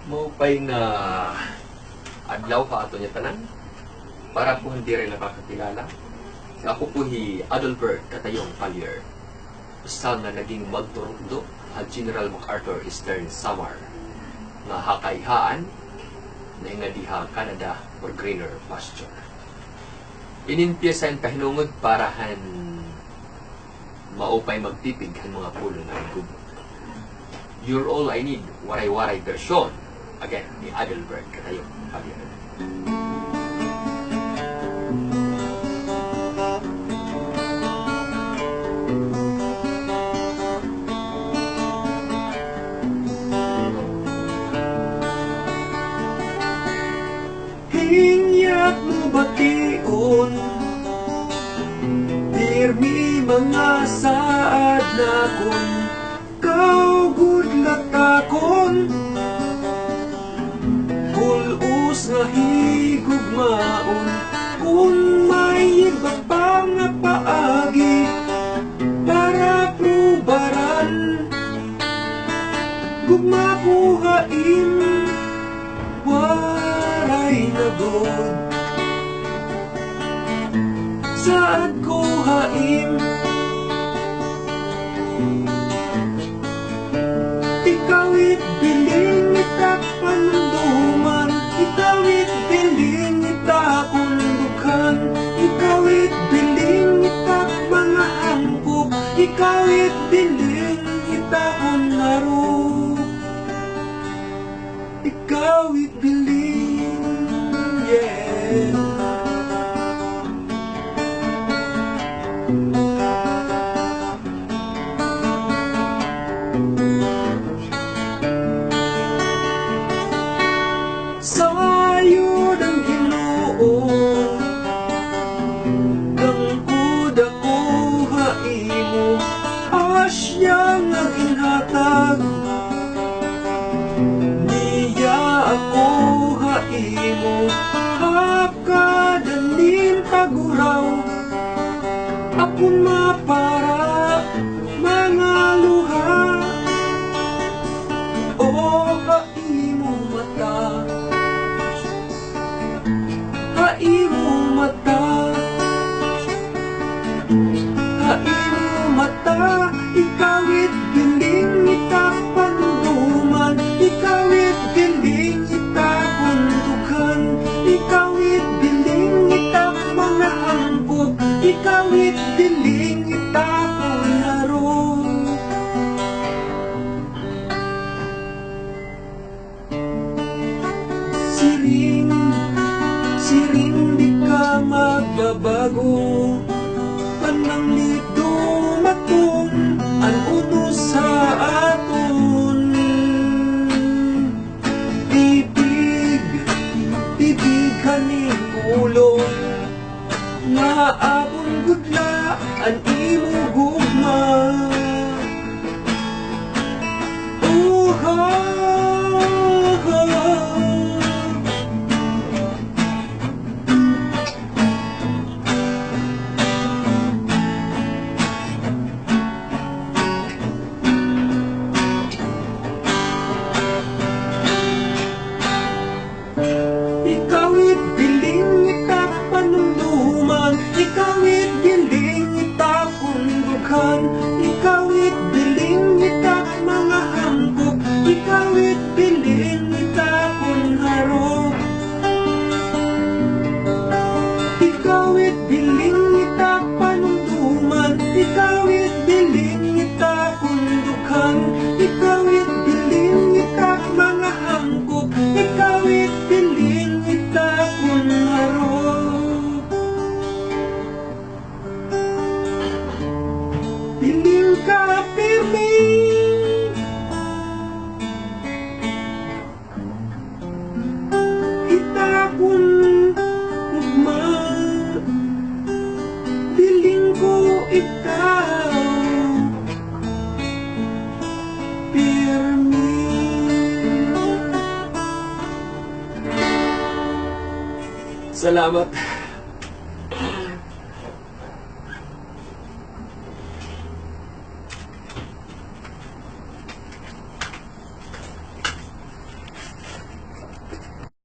Maupay nga adlaw ka ato niya tanan. Para po hindi rin nakakakilala. Ako po hi Adalbert Katayong Pallier. Usa nga naging magturugdo at General MacArthur Eastern Samar nga hakayhaan na nga diha Canada for greener pasture. Ininpiyasan kahinungod parahan maupay magtipig ang mga pulo ng gubot. You're all I need, waray-waray version. Again, ni Adalbert Katayong Pallier. Hinyak mo bation, dirmi mga saad na kon, kaugod latakon, kulus nga higugmaon, kung may iba pa nga paagi, para prubaran, gugmakuhain, waray na god. Saan ko haim? Ikawit biling itak panunduman, ikawit biling itak kundukan, ikawit biling itak mga hangkop, ikawit biling itak unaro, ikawit biling, yeah. Sayod ang Ginoo, gangkod ako haimo, asya nga ginhatag, niya ako haimo, hapkadanin paguraw, ako mapara mga luha, o haimo mata, haimo mata, haimo mata, ikawit biling itak panunduman, ikawit biling itak kundukan, ikawit biling itak mga hangkop, ikawit biling itak unaro. Siring, siring di ka magbabago, pananglit dumatong ang utos sa aton. Tibig, tibig kaning ulo, nga akong gudla ang imo gugma. Ikawit biling itak panunduman, ikawit biling itak kundukan, ikawit biling itak mga hangkop, ikawit biling itak kunharo, ikawit biling itak panunduman, ikawit biling itak kundukan, ikawit biling itak mga hangkop, ikawit biling itak kunharo. Biling ka pirmi, itakon ugma, biling ko ikaw, pirmi. Salamat.